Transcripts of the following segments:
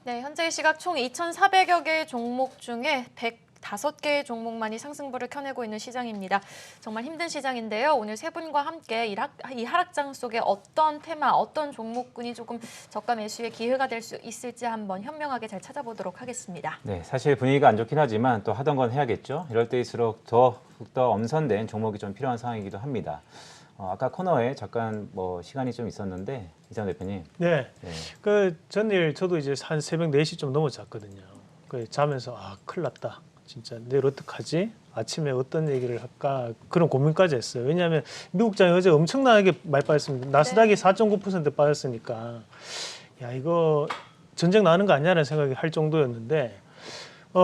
네, 현재 시각 총 2,400여 개의 종목 중에 105개의 종목만이 상승부를 켜내고 있는 시장입니다. 정말 힘든 시장인데요. 오늘 세 분과 함께 이 하락장 속에 어떤 테마, 어떤 종목군이 조금 저가 매수의 기회가 될 수 있을지 한번 현명하게 잘 찾아보도록 하겠습니다. 네, 사실 분위기가 안 좋긴 하지만 또 하던 건 해야겠죠. 이럴 때일수록 더욱더 엄선된 종목이 좀 필요한 상황이기도 합니다. 아까 코너에 잠깐 시간이 좀 있었는데 이상 대표님. 네. 네. 그 전일 저도 이제 한 새벽 4시 좀 넘어 잤거든요. 그 자면서 큰일 났다. 진짜 내일 어떡하지? 아침에 어떤 얘기를 할까? 그런 고민까지 했어요. 왜냐하면 미국장이 어제 엄청나게 많이 빠졌습니다. 나스닥이 4.9% 빠졌으니까 야, 이거 전쟁 나는 거 아니냐는 생각이 할 정도였는데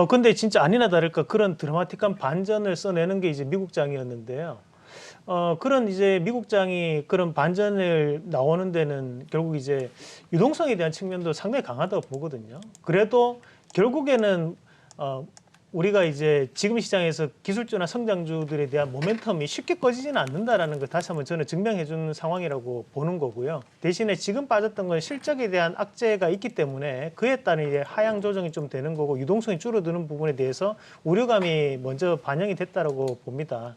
근데 진짜 아니나 다를까 그런 드라마틱한 반전을 써내는 게 이제 미국장이었는데요. 그런 이제 미국장이 그런 반전을 나오는 데는 결국 이제 유동성에 대한 측면도 상당히 강하다고 보거든요. 그래도 결국에는 우리가 이제 지금 시장에서 기술주나 성장주들에 대한 모멘텀이 쉽게 꺼지지는 않는다라는 걸 다시 한번 저는 증명해 주는 상황이라고 보는 거고요. 대신에 지금 빠졌던 건 실적에 대한 악재가 있기 때문에 그에 따른 이제 하향 조정이 좀 되는 거고 유동성이 줄어드는 부분에 대해서 우려감이 먼저 반영이 됐다라고 봅니다.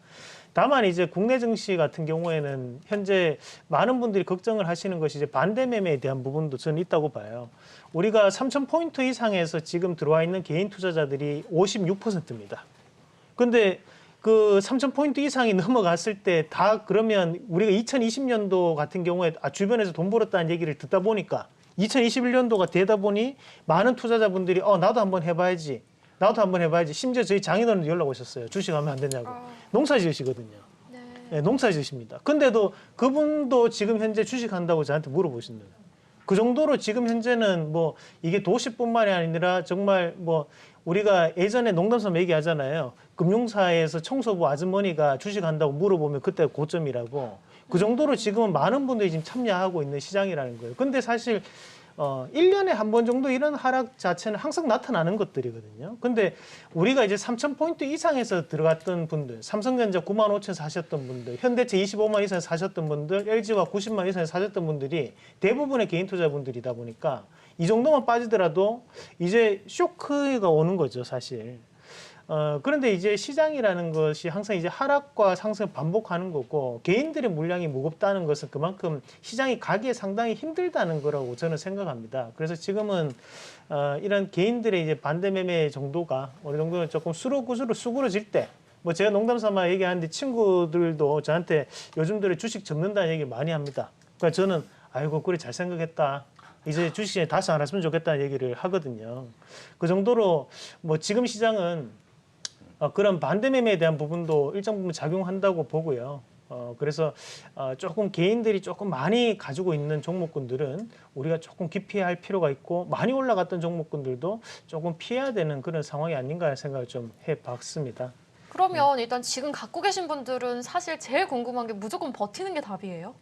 다만 이제 국내 증시 같은 경우에는 현재 많은 분들이 걱정을 하시는 것이 이제 반대 매매에 대한 부분도 저는 있다고 봐요. 우리가 3,000포인트 이상에서 지금 들어와 있는 개인 투자자들이 56%입니다. 근데 그 3,000포인트 이상이 넘어갔을 때 다 그러면 우리가 2020년도 같은 경우에 주변에서 돈 벌었다는 얘기를 듣다 보니까 2021년도가 되다 보니 많은 투자자분들이 나도 한번 해봐야지. 나도 한번 해봐야지. 심지어 저희 장인어른도 연락 오셨어요. 주식하면 안 되냐고. 농사 지으시거든요. 네, 농사 지으십니다. 근데도 그분도 지금 현재 주식한다고 저한테 물어보신대요. 그 정도로 지금 현재는 이게 도시뿐만이 아니라 정말 우리가 예전에 농담삼아 얘기하잖아요. 금융사에서 청소부 아주머니가 주식한다고 물어보면 그때 고점이라고. 그 정도로 지금은 많은 분들이 지금 참여하고 있는 시장이라는 거예요. 근데 사실 1년에 한 번 정도 이런 하락 자체는 항상 나타나는 것들이거든요. 근데 우리가 이제 3,000포인트 이상에서 들어갔던 분들, 삼성전자 95,000 사셨던 분들, 현대차 25만 이상에 사셨던 분들, LG와 90만 이상에 사셨던 분들이 대부분의 개인 투자분들이다 보니까 이 정도만 빠지더라도 이제 쇼크가 오는 거죠, 사실. 그런데 이제 시장이라는 것이 항상 이제 하락과 상승을 반복하는 거고 개인들의 물량이 무겁다는 것은 그만큼 시장이 가기에 상당히 힘들다는 거라고 저는 생각합니다. 그래서 지금은 이런 개인들의 이제 반대 매매 정도가 어느 정도는 조금 수그러질 때 제가 농담 삼아 얘기하는데 친구들도 저한테 요즘 들에 주식 접는다는 얘기 많이 합니다. 그러니까 저는 아이고 그래 잘 생각했다. 이제 주식시장에 다시 안 왔으면 좋겠다는 얘기를 하거든요. 그 정도로 지금 시장은 그런 반대 매매에 대한 부분도 일정 부분 작용한다고 보고요. 그래서 조금 개인들이 조금 많이 가지고 있는 종목군들은 우리가 조금 기피할 필요가 있고 많이 올라갔던 종목군들도 조금 피해야 되는 그런 상황이 아닌가 생각을 좀 해봤습니다. 그러면 일단 지금 갖고 계신 분들은 사실 제일 궁금한 게 무조건 버티는 게 답이에요?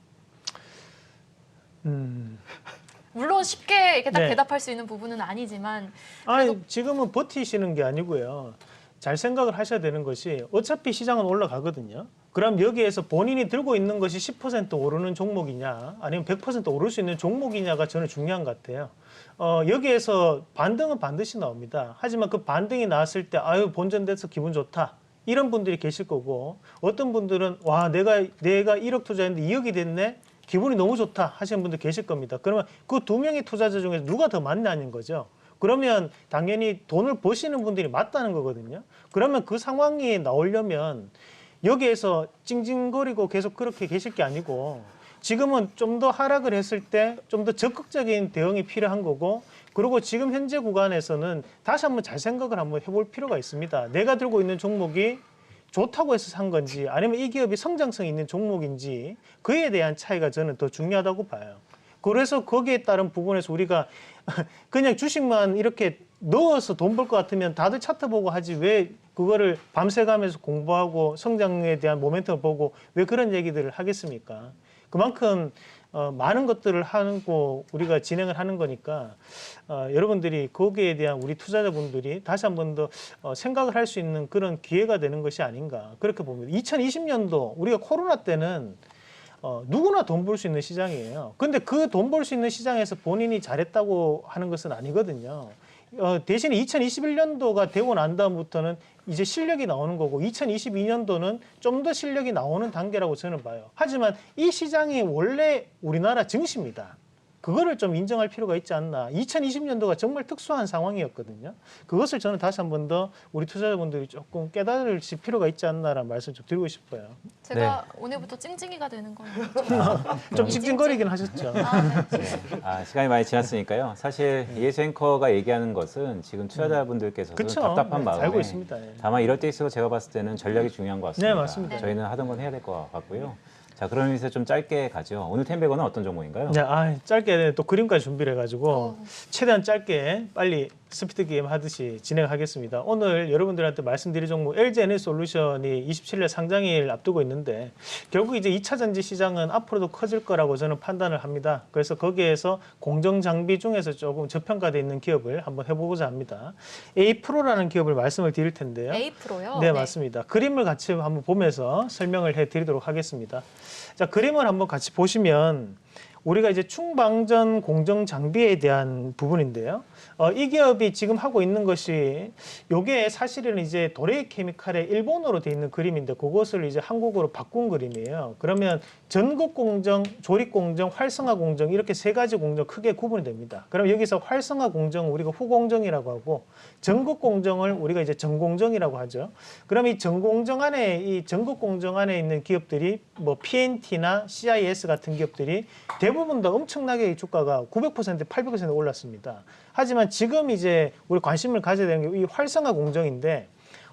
물론 쉽게 이렇게 딱 대답할 수 있는 부분은 아니지만 지금은 버티시는 게 아니고요. 잘 생각을 하셔야 되는 것이 어차피 시장은 올라가거든요. 그럼 여기에서 본인이 들고 있는 것이 10% 오르는 종목이냐 아니면 100% 오를 수 있는 종목이냐가 저는 중요한 것 같아요. 여기에서 반등은 반드시 나옵니다. 하지만 그 반등이 나왔을 때 본전돼서 기분 좋다. 이런 분들이 계실 거고 어떤 분들은 와 내가 1억 투자했는데 2억이 됐네. 기분이 너무 좋다 하시는 분들 계실 겁니다. 그러면 그 두 명의 투자자 중에서 누가 더 많냐는 거죠. 그러면 당연히 돈을 버시는 분들이 맞다는 거거든요. 그러면 그 상황이 나오려면 여기에서 찡찡거리고 계속 그렇게 계실 게 아니고 지금은 좀 더 하락을 했을 때 좀 더 적극적인 대응이 필요한 거고 그리고 지금 현재 구간에서는 다시 한번 잘 생각을 한번 해볼 필요가 있습니다. 내가 들고 있는 종목이 좋다고 해서 산 건지 아니면 이 기업이 성장성이 있는 종목인지 그에 대한 차이가 저는 더 중요하다고 봐요. 그래서 거기에 따른 부분에서 우리가 그냥 주식만 이렇게 넣어서 돈 벌 것 같으면 다들 차트 보고 하지 왜 그거를 밤새 가면서 공부하고 성장에 대한 모멘텀을 보고 왜 그런 얘기들을 하겠습니까? 그만큼 많은 것들을 하고 우리가 진행을 하는 거니까 여러분들이 거기에 대한 우리 투자자분들이 다시 한 번 더 생각을 할 수 있는 그런 기회가 되는 것이 아닌가 그렇게 봅니다. 2020년도 우리가 코로나 때는 누구나 돈 벌 수 있는 시장이에요. 근데 그 돈 벌 수 있는 시장에서 본인이 잘했다고 하는 것은 아니거든요. 대신에 2021년도가 되고 난 다음부터는 이제 실력이 나오는 거고 2022년도는 좀 더 실력이 나오는 단계라고 저는 봐요. 하지만 이 시장이 원래 우리나라 증시입니다. 그거를 좀 인정할 필요가 있지 않나. 2020년도가 정말 특수한 상황이었거든요. 그것을 저는 다시 한 번 더 우리 투자자분들이 조금 깨달으실 필요가 있지 않나라는 말씀 좀 드리고 싶어요. 제가 오늘부터 찡찡이가 되는 거예요. 좀 찡찡거리긴 하셨죠. 시간이 많이 지났으니까요. 사실 이혜수 앵커가 얘기하는 것은 지금 투자자분들께서도 그쵸. 답답한 마음에 알고 있습니다. 예. 다만 이럴 때 있어서 제가 봤을 때는 전략이 중요한 것 같습니다. 네, 맞습니다. 저희는 하던 건 해야 될 것 같고요. 자, 그런 의미에서 좀 짧게 가죠. 오늘 텐베거는 어떤 종목인가요? 네, 짧게 또 그림까지 준비를 해가지고 최대한 짧게 빨리 스피드 게임 하듯이 진행하겠습니다. 오늘 여러분들한테 말씀드릴 종목 LG에너지솔루션이 27일 상장일 앞두고 있는데 결국 이제 2차 전지 시장은 앞으로도 커질 거라고 저는 판단을 합니다. 그래서 거기에서 공정 장비 중에서 조금 저평가되어 있는 기업을 한번 해보고자 합니다. A-Pro라는 기업을 말씀을 드릴 텐데요. A-Pro요? 네, 맞습니다. 그림을 같이 한번 보면서 설명을 해드리도록 하겠습니다. 자, 그림을 한번 같이 보시면 우리가 이제 충방전 공정 장비에 대한 부분인데요. 이 기업이 지금 하고 있는 것이 요게 사실은 이제 도레이 케미칼의 일본어로 돼 있는 그림인데 그것을 이제 한국어로 바꾼 그림이에요. 그러면 전국 공정, 조립 공정, 활성화 공정 이렇게 세 가지 공정 크게 구분이 됩니다. 그럼 여기서 활성화 공정 우리가 후공정이라고 하고 전국 공정을 우리가 이제 전공정이라고 하죠. 그럼 이 전공정 안에 이 전국 공정 안에 있는 기업들이 뭐 PNT나 CIS 같은 기업들이 대부분 다 엄청나게 주가가 900%, 800% 올랐습니다. 하지만 지금 이제 우리 관심을 가져야 되는 게 이 활성화 공정인데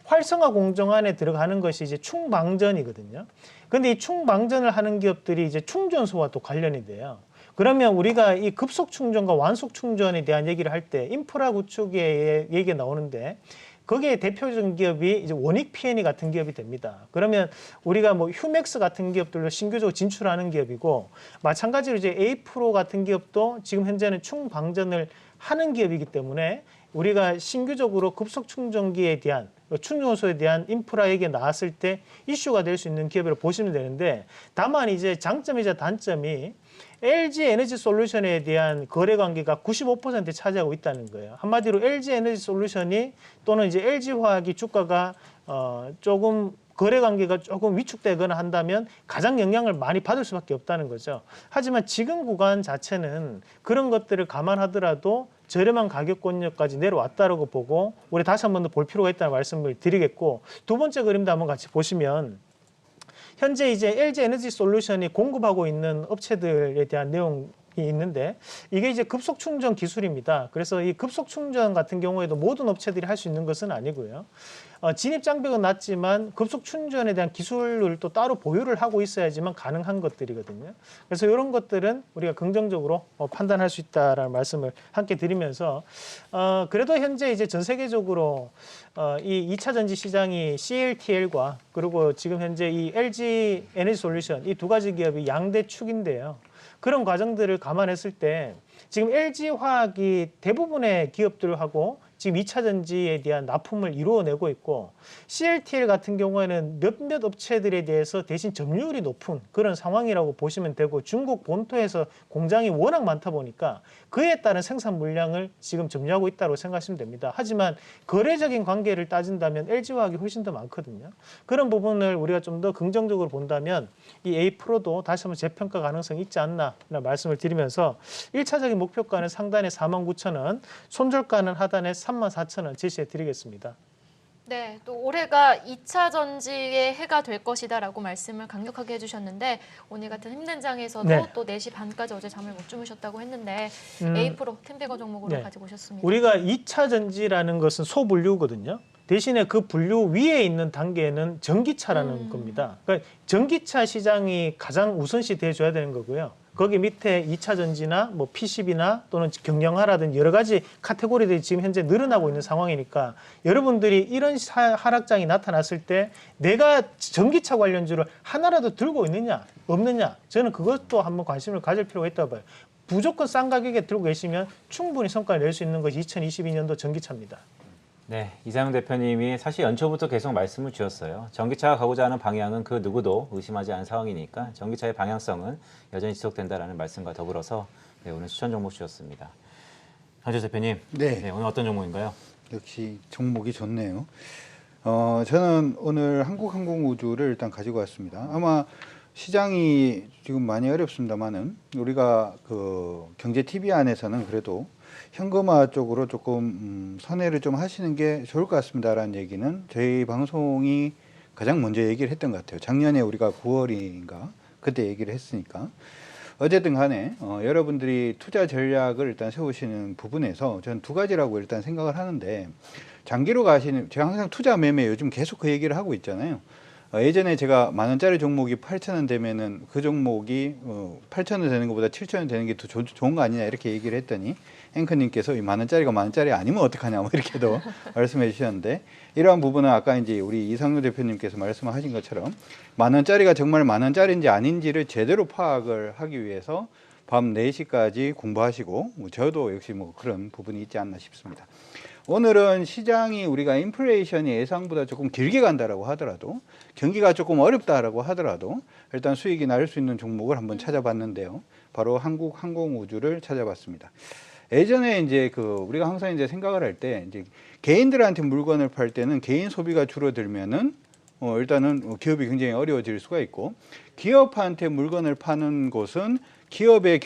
활성화 공정 안에 들어가는 것이 이제 충방전이거든요. 근데 이 충방전을 하는 기업들이 이제 충전소와 또 관련이 돼요. 그러면 우리가 이 급속 충전과 완속 충전에 대한 얘기를 할 때 인프라 구축의 얘기가 나오는데 거기에 대표적인 기업이 이제 원익 P&E 같은 기업이 됩니다. 그러면 우리가 뭐 휴맥스 같은 기업들도 신규적으로 진출하는 기업이고 마찬가지로 이제 A-Pro 같은 기업도 지금 현재는 충방전을 하는 기업이기 때문에 우리가 신규적으로 급속 충전기에 대한 충전소에 대한 인프라 얘기가 나왔을 때 이슈가 될 수 있는 기업으로 보시면 되는데 다만 이제 장점이자 단점이 LG에너지솔루션에 대한 거래 관계가 95% 차지하고 있다는 거예요. 한마디로 LG에너지솔루션이 또는 이제 LG화학이 주가가 조금 거래 관계가 조금 위축되거나 한다면 가장 영향을 많이 받을 수밖에 없다는 거죠. 하지만 지금 구간 자체는 그런 것들을 감안하더라도 저렴한 가격권역까지 내려왔다라고 보고 우리 다시 한 번 더 볼 필요가 있다는 말씀을 드리겠고 두 번째 그림도 한번 같이 보시면 현재 이제 LG에너지솔루션이 공급하고 있는 업체들에 대한 내용이 있는데 이게 이제 급속 충전 기술입니다. 그래서 이 급속 충전 같은 경우에도 모든 업체들이 할 수 있는 것은 아니고요. 진입 장벽은 낮지만 급속 충전에 대한 기술을 또 따로 보유를 하고 있어야지만 가능한 것들이거든요. 그래서 이런 것들은 우리가 긍정적으로 판단할 수 있다라는 말씀을 함께 드리면서 그래도 현재 이제 전 세계적으로 이 2차 전지 시장이 CATL과 그리고 지금 현재 이 LG 에너지솔루션 이 두 가지 기업이 양대 축인데요. 그런 과정들을 감안했을 때 지금 LG화학이 대부분의 기업들하고 지금 2차 전지에 대한 납품을 이루어내고 있고 CLTL 같은 경우에는 몇몇 업체들에 대해서 대신 점유율이 높은 그런 상황이라고 보시면 되고 중국 본토에서 공장이 워낙 많다 보니까 그에 따른 생산 물량을 지금 점유하고 있다고 생각하시면 됩니다. 하지만 거래적인 관계를 따진다면 LG화학이 훨씬 더 많거든요. 그런 부분을 우리가 좀 더 긍정적으로 본다면 이 A-Pro도 다시 한번 재평가 가능성이 있지 않나 말씀을 드리면서 1차적인 목표가는 상단에 49,000원, 손절가는 하단에 34,000원 제시해 드리겠습니다. 네, 또 올해가 2차 전지의 해가 될 것이다라고 말씀을 강력하게 해주셨는데 오늘 같은 힘든 장에서도 네. 또 4시 반까지 어제 잠을 못 주무셨다고 했는데 A-Pro 텐베거 종목으로 네. 가지고 오셨습니다. 우리가 2차 전지라는 것은 소분류거든요. 대신에 그 분류 위에 있는 단계는 전기차라는 겁니다. 그러니까 전기차 시장이 가장 우선시 돼줘야 되는 거고요. 거기 밑에 2차 전지나 뭐 PCB나 또는 경량화라든지 여러 가지 카테고리들이 지금 현재 늘어나고 있는 상황이니까 여러분들이 이런 하락장이 나타났을 때 내가 전기차 관련주를 하나라도 들고 있느냐 없느냐 저는 그것도 한번 관심을 가질 필요가 있다고 봐요. 무조건 싼 가격에 들고 계시면 충분히 성과를 낼 수 있는 것이 2022년도 전기차입니다. 네, 이상훈 대표님이 사실 연초부터 계속 말씀을 주셨어요. 전기차가 가고자 하는 방향은 그 누구도 의심하지 않은 상황이니까 전기차의 방향성은 여전히 지속된다라는 말씀과 더불어서 네, 오늘 추천 종목 주셨습니다. 강재 대표님, 네. 오늘 어떤 종목인가요? 역시 종목이 좋네요. 저는 오늘 한국항공우주를 일단 가지고 왔습니다. 아마 시장이 지금 많이 어렵습니다만은 우리가 그 경제 TV 안에서는 그래도 현금화 쪽으로 조금 선회를 좀 하시는 게 좋을 것 같습니다라는 얘기는 저희 방송이 가장 먼저 얘기를 했던 것 같아요. 작년에 우리가 9월인가 그때 얘기를 했으니까. 어쨌든 간에 여러분들이 투자 전략을 일단 세우시는 부분에서 저는 두 가지라고 일단 생각을 하는데, 장기로 가시는, 제가 항상 투자 매매 요즘 계속 그 얘기를 하고 있잖아요. 예전에 제가 10,000원짜리 종목이 8,000원 되면은 그 종목이 8,000원 되는 것보다 7,000원 되는 게 더 좋은 거 아니냐 이렇게 얘기를 했더니 앵커님께서 이 10,000원짜리가 10,000원짜리 아니면 어떡하냐 뭐 이렇게도 말씀해 주셨는데, 이러한 부분은 아까 이제 우리 이상루 대표님께서 말씀하신 것처럼 10,000원짜리가 정말 10,000원짜리인지 아닌지를 제대로 파악을 하기 위해서 밤 4시까지 공부하시고, 저도 역시 뭐 그런 부분이 있지 않나 싶습니다. 오늘은 시장이 우리가 인플레이션이 예상보다 조금 길게 간다라고 하더라도, 경기가 조금 어렵다라고 하더라도 일단 수익이 날 수 있는 종목을 한번 찾아봤는데요. 바로 한국항공우주를 찾아봤습니다. 예전에 이제 우리가 항상 이제 생각을 할 때 이제 개인들한테 물건을 팔 때는 개인 소비가 줄어들면은 일단은 기업이 굉장히 어려워질 수가 있고, 기업한테 물건을 파는 곳은 기업의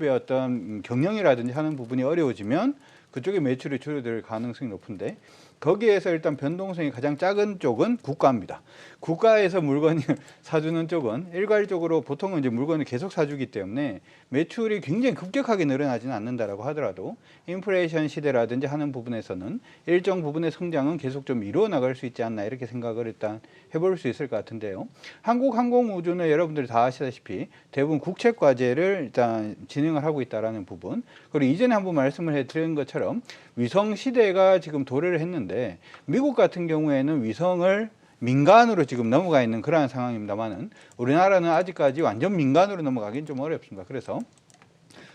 어떤 경영이라든지 하는 부분이 어려워지면 그쪽에 매출이 줄어들 가능성이 높은데, 거기에서 일단 변동성이 가장 작은 쪽은 국가입니다. 국가에서 물건을 사주는 쪽은 일괄적으로 보통은 이제 물건을 계속 사주기 때문에 매출이 굉장히 급격하게 늘어나지는 않는다라고 하더라도 인플레이션 시대라든지 하는 부분에서는 일정 부분의 성장은 계속 좀 이루어 나갈 수 있지 않나 이렇게 생각을 일단 해볼 수 있을 것 같은데요. 한국항공우주는 여러분들이 다 아시다시피 대부분 국책과제를 일단 진행을 하고 있다라는 부분, 그리고 이전에 한번 말씀을 해드린 것처럼 위성 시대가 지금 도래를 했는데, 미국 같은 경우에는 위성을 민간으로 지금 넘어가 있는 그러한 상황입니다만은 우리나라는 아직까지 완전 민간으로 넘어가기는 좀 어렵습니다. 그래서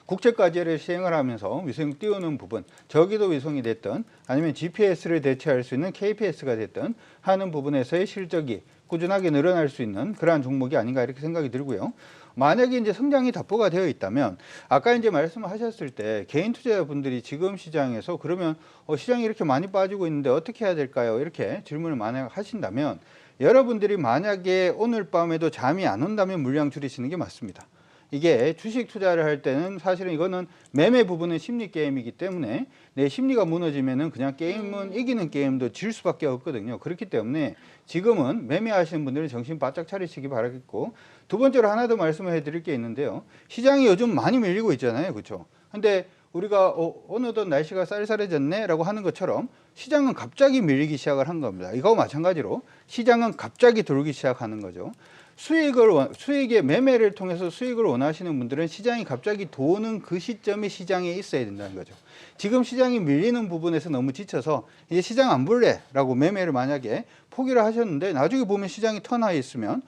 국책과제를 시행을 하면서 위성 띄우는 부분, 저기도 위성이 됐든 아니면 GPS를 대체할 수 있는 KPS가 됐든 하는 부분에서의 실적이 꾸준하게 늘어날 수 있는 그러한 종목이 아닌가 이렇게 생각이 들고요. 만약에 이제 성장이 답보가 되어 있다면, 아까 이제 말씀하셨을 때 개인 투자자분들이 지금 시장에서 그러면 시장이 이렇게 많이 빠지고 있는데 어떻게 해야 될까요? 이렇게 질문을 만약 하신다면, 여러분들이 만약에 오늘 밤에도 잠이 안 온다면 물량 줄이시는 게 맞습니다. 이게 주식 투자를 할 때는 사실은 이거는 매매 부분은 심리 게임이기 때문에 내 심리가 무너지면은 그냥 게임은 이기는 게임도 질 수밖에 없거든요. 그렇기 때문에 지금은 매매하시는 분들은 정신 바짝 차리시기 바라겠고, 두 번째로 하나 더 말씀을 해드릴 게 있는데요. 시장이 요즘 많이 밀리고 있잖아요, 그렇죠? 근데 우리가 어느덧 날씨가 쌀쌀해졌네 라고 하는 것처럼 시장은 갑자기 밀리기 시작을 한 겁니다. 이거와 마찬가지로 시장은 갑자기 돌기 시작하는 거죠. 수익의 매매를 통해서 수익을 원하시는 분들은 시장이 갑자기 도는 그 시점에 시장에 있어야 된다는 거죠. 지금 시장이 밀리는 부분에서 너무 지쳐서 이제 시장 안 볼래 라고 매매를 만약에 포기를 하셨는데, 나중에 보면 시장이 턴하에 있으면,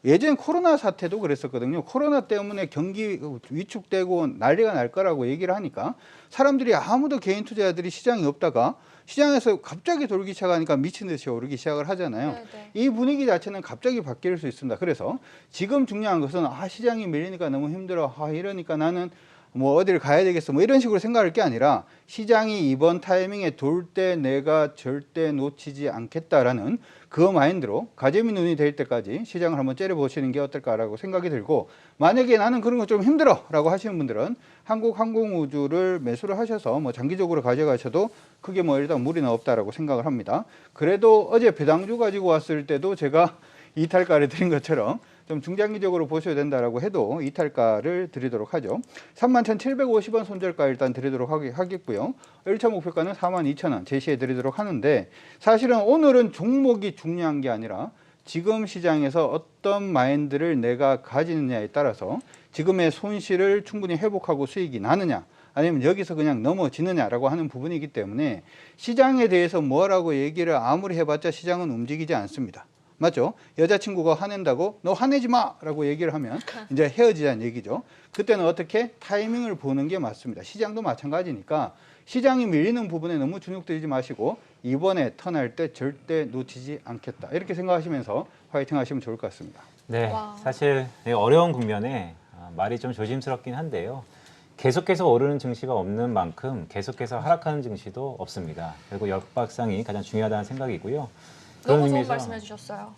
예전 코로나 사태도 그랬었거든요. 코로나 때문에 경기 위축되고 난리가 날 거라고 얘기를 하니까 사람들이 아무도 개인 투자자들이 시장이 없다가 시장에서 갑자기 돌기 시작하니까 미친 듯이 오르기 시작을 하잖아요. 네네. 이 분위기 자체는 갑자기 바뀔 수 있습니다. 그래서 지금 중요한 것은 시장이 밀리니까 너무 힘들어, 이러니까 나는 뭐 어디를 가야 되겠어, 뭐 이런 식으로 생각할 게 아니라, 시장이 이번 타이밍에 돌 때 내가 절대 놓치지 않겠다라는 그 마인드로 가재미 눈이 될 때까지 시장을 한번 째려보시는 게 어떨까라고 생각이 들고, 만약에 나는 그런 거 좀 힘들어 라고 하시는 분들은 한국항공우주를 매수를 하셔서 뭐 장기적으로 가져가셔도 크게 뭐 일단 무리는 없다라고 생각을 합니다. 그래도 어제 배당주 가지고 왔을 때도 제가 이탈가를 드린 것처럼 좀 중장기적으로 보셔야 된다라고 해도 이탈가를 드리도록 하죠. 31,750원 손절가 일단 드리도록 하겠고요. 1차 목표가는 42,000원 제시해 드리도록 하는데, 사실은 오늘은 종목이 중요한 게 아니라 지금 시장에서 어떤 마인드를 내가 가지느냐에 따라서 지금의 손실을 충분히 회복하고 수익이 나느냐, 아니면 여기서 그냥 넘어지느냐라고 하는 부분이기 때문에 시장에 대해서 뭐라고 얘기를 아무리 해봤자 시장은 움직이지 않습니다. 맞죠? 여자친구가 화낸다고 너 화내지 마 라고 얘기를 하면 이제 헤어지자는 얘기죠. 그때는 어떻게 타이밍을 보는 게 맞습니다. 시장도 마찬가지니까 시장이 밀리는 부분에 너무 주눅 들지 마시고 이번에 턴할 때 절대 놓치지 않겠다. 이렇게 생각하시면서 화이팅 하시면 좋을 것 같습니다. 네, 와. 사실 어려운 국면에 말이 좀 조심스럽긴 한데요. 계속해서 오르는 증시가 없는 만큼 계속해서 하락하는 증시도 없습니다. 그리고 역박상이 가장 중요하다는 생각이고요. 그런 너무 좋은 의미에서 말씀해 주셨어요.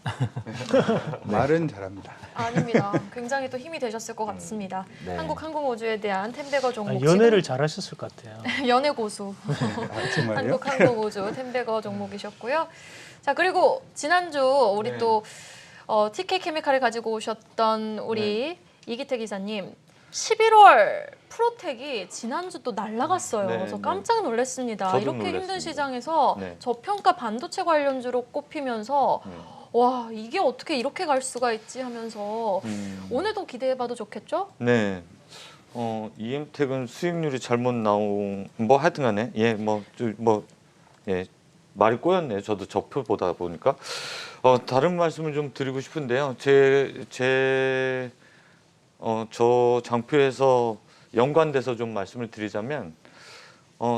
말은 잘합니다. 아닙니다. 굉장히 또 힘이 되셨을 것 같습니다. 네. 한국항공우주에 대한 템베거 아, 종목 연애를 잘하셨을 것 같아요. 지금 연애 고수 정말요? 한국항공우주 템베거 종목이셨고요. 자 그리고 지난주 우리 네. 또 TK 케미칼을 가지고 오셨던 우리 이기태 기사님 11월 프로텍이 지난주 또 날라갔어요. 네, 그래서 네. 깜짝 놀랐습니다. 저도 이렇게 힘든 놀랐습니다. 시장에서 네. 저평가 반도체 관련주로 꼽히면서 네. 와 이게 어떻게 이렇게 갈 수가 있지 하면서 오늘도 기대해봐도 좋겠죠? 네. EM택은 수익률이 잘못 나온 뭐 하여튼간에 예 말이 꼬였네요. 저도 저표 보다 보니까 다른 말씀을 좀 드리고 싶은데요. 저 장표에서 연관돼서 좀 말씀을 드리자면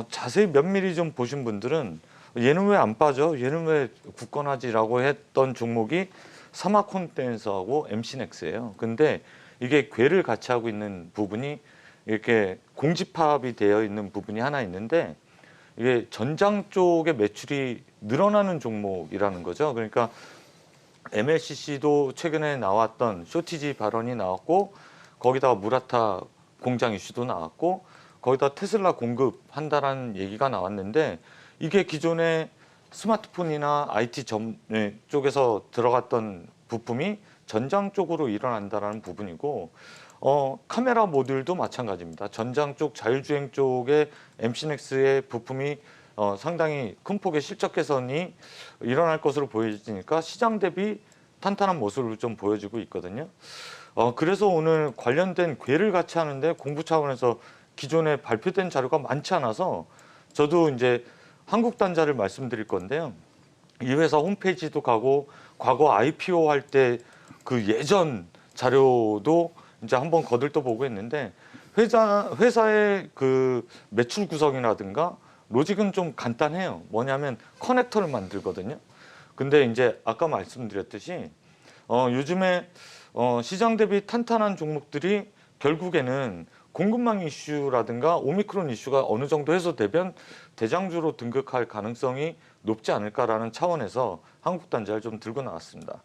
자세히 면밀히 좀 보신 분들은 얘는 왜 안 빠져? 얘는 왜 굳건하지라고 했던 종목이 사마콘덴서하고 MC넥스예요. 근데 이게 궤를 같이 하고 있는 부분이 이렇게 공집합이 되어 있는 부분이 하나 있는데 이게 전장 쪽의 매출이 늘어나는 종목이라는 거죠. 그러니까 MLCC도 최근에 나왔던 쇼티지 발언이 나왔고 거기다가 무라타 공장 이슈도 나왔고 거기다 테슬라 공급한다라는 얘기가 나왔는데 이게 기존에 스마트폰이나 IT 쪽에서 들어갔던 부품이 전장 쪽으로 일어난다라는 부분이고 카메라 모듈도 마찬가지입니다. 전장 쪽 자율주행 쪽에 MC넥스의 부품이 상당히 큰 폭의 실적 개선이 일어날 것으로 보여지니까 시장 대비 탄탄한 모습을 좀 보여주고 있거든요. 그래서 오늘 관련된 궤를 같이 하는데 공부 차원에서 기존에 발표된 자료가 많지 않아서 저도 이제 한국단자를 말씀드릴 건데요. 이 회사 홈페이지도 가고 과거 IPO 할 때 그 예전 자료도 이제 한번 거들떠 보고 했는데 회사의 그 매출 구성이라든가 로직은 좀 간단해요. 뭐냐면 커넥터를 만들거든요. 근데 이제 아까 말씀드렸듯이 요즘에 시장 대비 탄탄한 종목들이 결국에는 공급망 이슈라든가 오미크론 이슈가 어느 정도 해소되면 대장주로 등극할 가능성이 높지 않을까라는 차원에서 한국단자를 좀 들고 나왔습니다.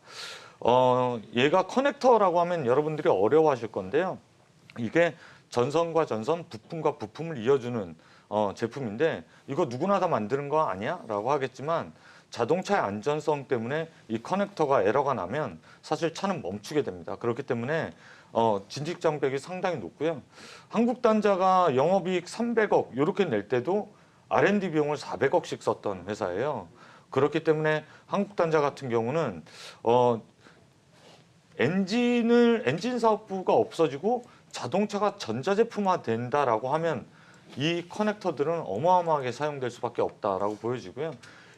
얘가 커넥터라고 하면 여러분들이 어려워하실 건데요. 이게 전선과 전선, 부품과 부품을 이어주는 제품인데 이거 누구나 다 만드는 거 아니야? 라고 하겠지만 자동차의 안전성 때문에 이 커넥터가 에러가 나면 사실 차는 멈추게 됩니다. 그렇기 때문에 진직 장벽이 상당히 높고요. 한국단자가 영업이익 300억 이렇게 낼 때도 R&D 비용을 400억씩 썼던 회사예요. 그렇기 때문에 한국단자 같은 경우는 엔진 사업부가 없어지고 자동차가 전자제품화 된다라고 하면 이 커넥터들은 어마어마하게 사용될 수밖에 없다라고 보여지고요.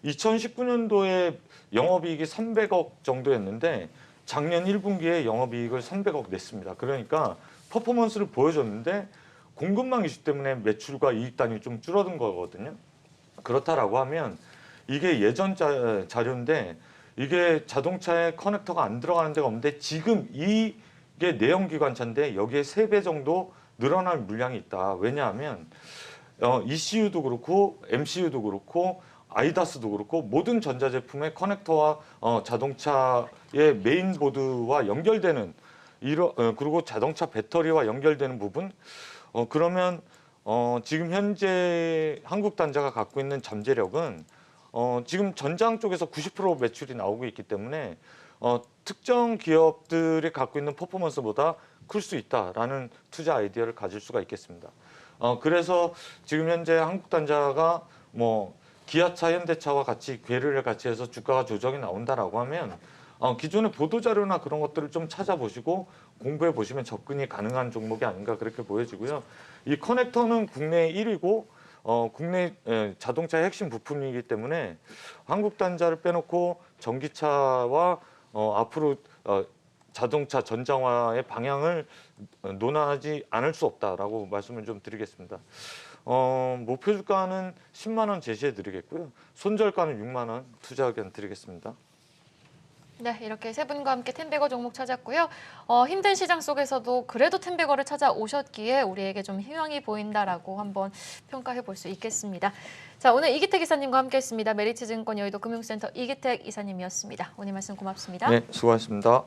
2019년도에 영업이익이 300억 정도였는데 작년 1분기에 영업이익을 300억 냈습니다. 그러니까 퍼포먼스를 보여줬는데 공급망 이슈 때문에 매출과 이익 단위 좀 줄어든 거거든요. 그렇다라고 하면 이게 예전 자료인데 이게 자동차에 커넥터가 안 들어가는 데가 없는데 지금 이게 내연기관차인데 여기에 3배 정도 늘어날 물량이 있다. 왜냐하면 ECU도 그렇고 MCU도 그렇고 아이다스도 그렇고 모든 전자제품의 커넥터와 자동차의 메인보드와 연결되는 그리고 자동차 배터리와 연결되는 부분 그러면 지금 현재 한국단자가 갖고 있는 잠재력은 지금 전장 쪽에서 90% 매출이 나오고 있기 때문에 특정 기업들이 갖고 있는 퍼포먼스보다 클 수 있다라는 투자 아이디어를 가질 수가 있겠습니다. 그래서 지금 현재 한국단자가 뭐 기아차, 현대차와 같이 궤를 같이 해서 주가가 조정이 나온다라고 하면 기존의 보도 자료나 그런 것들을 좀 찾아보시고 공부해 보시면 접근이 가능한 종목이 아닌가 그렇게 보여지고요. 이 커넥터는 국내 1위고 국내 자동차의 핵심 부품이기 때문에 한국단자를 빼놓고 전기차와 앞으로 자동차 전장화의 방향을 논하지 않을 수 없다라고 말씀을 좀 드리겠습니다. 목표 주가는 10만 원 제시해 드리겠고요. 손절가는 6만 원 투자 의견 드리겠습니다. 네, 이렇게 세 분과 함께 텐베거 종목 찾았고요. 힘든 시장 속에서도 그래도 텐베거를 찾아오셨기에 우리에게 좀 희망이 보인다라고 한번 평가해 볼 수 있겠습니다. 자, 오늘 이기택 이사님과 함께했습니다. 메리츠증권 여의도 금융센터 이기택 이사님이었습니다. 오늘 말씀 고맙습니다. 네, 수고하셨습니다.